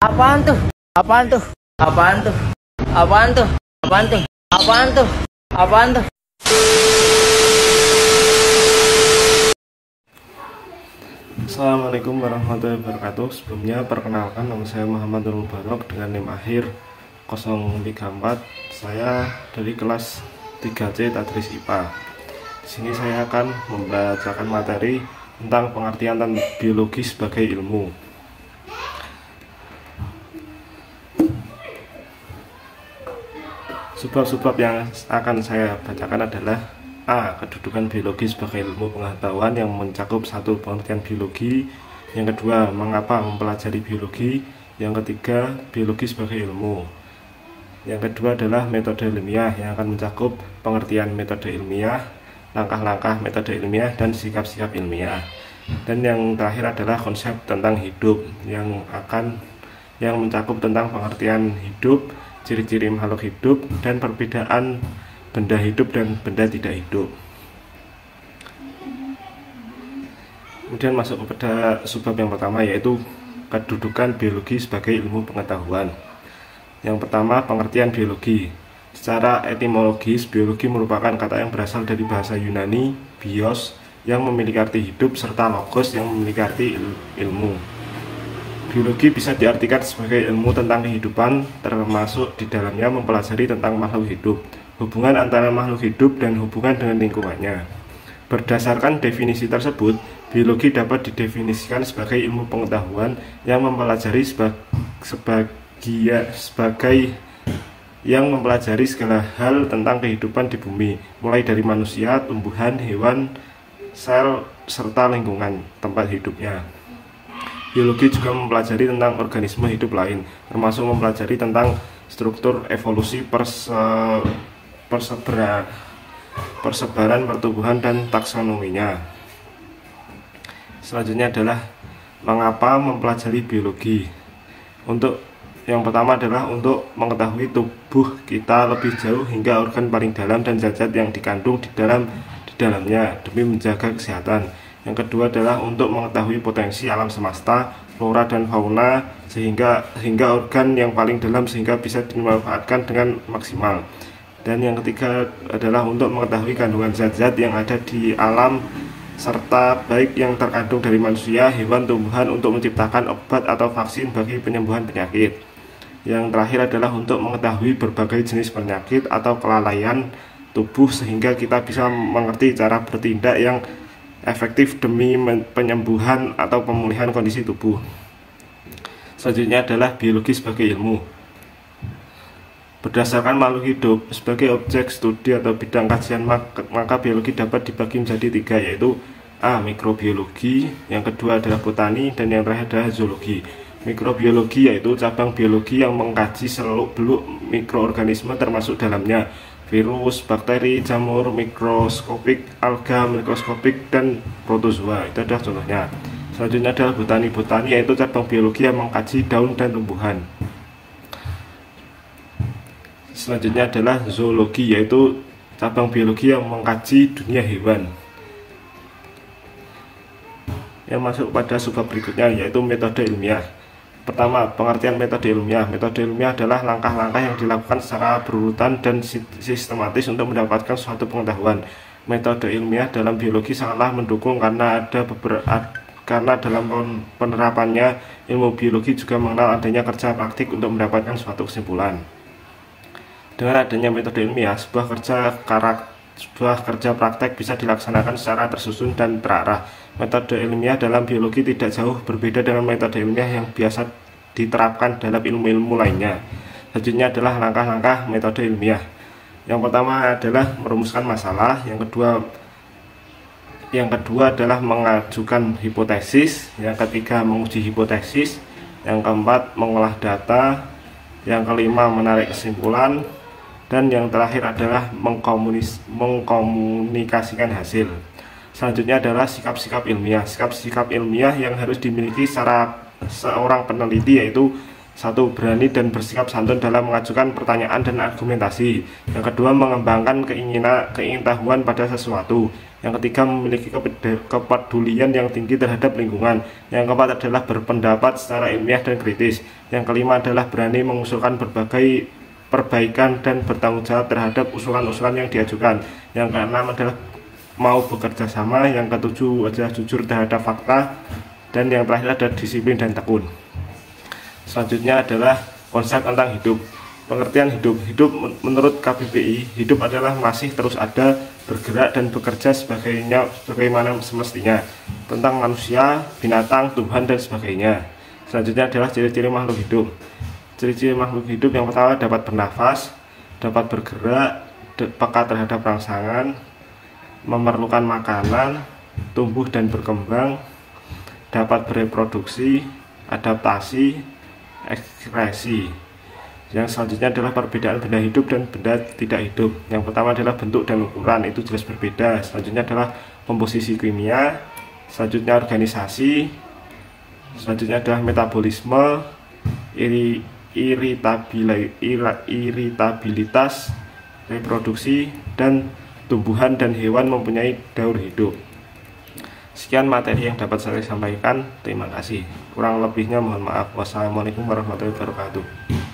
Apaan tuh? Apaan tuh? Apaan tuh? Apaan tuh? Apaan tuh? Apaan tuh? Apaan tuh? Assalamualaikum warahmatullahi wabarakatuh. Sebelumnya perkenalkan, nama saya Muhammad Nurul Barok dengan NIM akhir 034. Saya dari kelas 3C Tadris IPA. Di sini saya akan membacakan materi tentang pengertian tentang biologi sebagai ilmu. Subbab-subbab yang akan saya bacakan adalah: A. Kedudukan biologi sebagai ilmu pengetahuan yang mencakup satu, pengertian biologi. Yang kedua, mengapa mempelajari biologi. Yang ketiga, biologi sebagai ilmu. Yang kedua adalah metode ilmiah yang akan mencakup pengertian metode ilmiah, langkah-langkah metode ilmiah, dan sikap-sikap ilmiah. Dan yang terakhir adalah konsep tentang hidup yang mencakup tentang pengertian hidup, ciri-ciri makhluk hidup, dan perbedaan benda hidup dan benda tidak hidup. Kemudian masuk kepada subbab yang pertama, yaitu kedudukan biologi sebagai ilmu pengetahuan. Yang pertama, pengertian biologi. Secara etimologis, biologi merupakan kata yang berasal dari bahasa Yunani bios, yang memiliki arti hidup, serta logos yang memiliki arti ilmu. Biologi bisa diartikan sebagai ilmu tentang kehidupan, termasuk di dalamnya mempelajari tentang makhluk hidup, hubungan antara makhluk hidup dan hubungan dengan lingkungannya. Berdasarkan definisi tersebut, biologi dapat didefinisikan sebagai ilmu pengetahuan yang mempelajari mempelajari segala hal tentang kehidupan di bumi, mulai dari manusia, tumbuhan, hewan, sel, serta lingkungan tempat hidupnya. Biologi juga mempelajari tentang organisme hidup lain, termasuk mempelajari tentang struktur evolusi, persebaran pertumbuhan, dan taksonominya. Selanjutnya adalah mengapa mempelajari biologi. Untuk yang pertama adalah untuk mengetahui tubuh kita lebih jauh hingga organ paling dalam dan zat-zat yang dikandung di dalamnya demi menjaga kesehatan. Yang kedua adalah untuk mengetahui potensi alam semesta, flora dan fauna, hingga organ yang paling dalam sehingga bisa dimanfaatkan dengan maksimal. Dan yang ketiga adalah untuk mengetahui kandungan zat-zat yang ada di alam, serta baik yang terkandung dari manusia, hewan, tumbuhan, untuk menciptakan obat atau vaksin bagi penyembuhan penyakit. Yang terakhir adalah untuk mengetahui berbagai jenis penyakit atau kelalaian tubuh sehingga kita bisa mengerti cara bertindak yang efektif demi penyembuhan atau pemulihan kondisi tubuh. Selanjutnya adalah biologi sebagai ilmu. Berdasarkan makhluk hidup sebagai objek studi atau bidang kajian, maka biologi dapat dibagi menjadi tiga, yaitu A. Mikrobiologi, yang kedua adalah botani, dan yang terakhir adalah zoologi. Mikrobiologi yaitu cabang biologi yang mengkaji seluk-beluk mikroorganisme termasuk dalamnya virus, bakteri, jamur mikroskopik, alga mikroskopik, dan protozoa. Itu adalah contohnya. Selanjutnya adalah botani. Botani yaitu cabang biologi yang mengkaji daun dan tumbuhan. Selanjutnya adalah zoologi, yaitu cabang biologi yang mengkaji dunia hewan. Yang masuk pada subbab berikutnya, yaitu metode ilmiah. Pertama, pengertian metode ilmiah. Metode ilmiah adalah langkah-langkah yang dilakukan secara berurutan dan sistematis untuk mendapatkan suatu pengetahuan. Metode ilmiah dalam biologi sangatlah mendukung karena dalam penerapannya ilmu biologi juga mengenal adanya kerja praktik untuk mendapatkan suatu kesimpulan. Dengan adanya metode ilmiah, sebuah kerja praktek bisa dilaksanakan secara tersusun dan terarah. Metode ilmiah dalam biologi tidak jauh berbeda dengan metode ilmiah yang biasa diterapkan dalam ilmu-ilmu lainnya. Selanjutnya adalah langkah-langkah metode ilmiah. Yang pertama adalah merumuskan masalah, yang kedua adalah mengajukan hipotesis, yang ketiga menguji hipotesis, yang keempat mengolah data, yang kelima menarik kesimpulan, dan yang terakhir adalah mengkomunikasikan hasil. Selanjutnya adalah sikap-sikap ilmiah. Sikap-sikap ilmiah yang harus dimiliki seorang peneliti yaitu: 1. Berani dan bersikap santun dalam mengajukan pertanyaan dan argumentasi. Yang kedua, mengembangkan keingintahuan pada sesuatu. Yang ketiga, memiliki kepedulian yang tinggi terhadap lingkungan. Yang keempat adalah berpendapat secara ilmiah dan kritis. Yang kelima adalah berani mengusulkan berbagai perbaikan dan bertanggung jawab terhadap usulan-usulan yang diajukan. Yang keenam adalah mau bekerja sama. Yang ketujuh adalah jujur terhadap fakta. Dan yang terakhir adalah disiplin dan tekun. Selanjutnya adalah konsep tentang hidup. Pengertian hidup. Hidup menurut KBBI, hidup adalah masih terus ada, bergerak dan bekerja sebagaimana semestinya, tentang manusia, binatang, Tuhan dan sebagainya. Selanjutnya adalah ciri-ciri makhluk hidup. Ciri-ciri makhluk hidup yang pertama dapat bernafas, dapat bergerak, peka terhadap rangsangan, memerlukan makanan, tumbuh dan berkembang, dapat bereproduksi, adaptasi, ekskresi. Yang selanjutnya adalah perbedaan benda hidup dan benda tidak hidup. Yang pertama adalah bentuk dan ukuran, itu jelas berbeda. Selanjutnya adalah komposisi kimia, selanjutnya organisasi, selanjutnya adalah metabolisme, iritabilitas, reproduksi, dan tumbuhan dan hewan mempunyai daur hidup. Sekian materi yang dapat saya sampaikan. Terima kasih. Kurang lebihnya mohon maaf. Wassalamualaikum warahmatullahi wabarakatuh.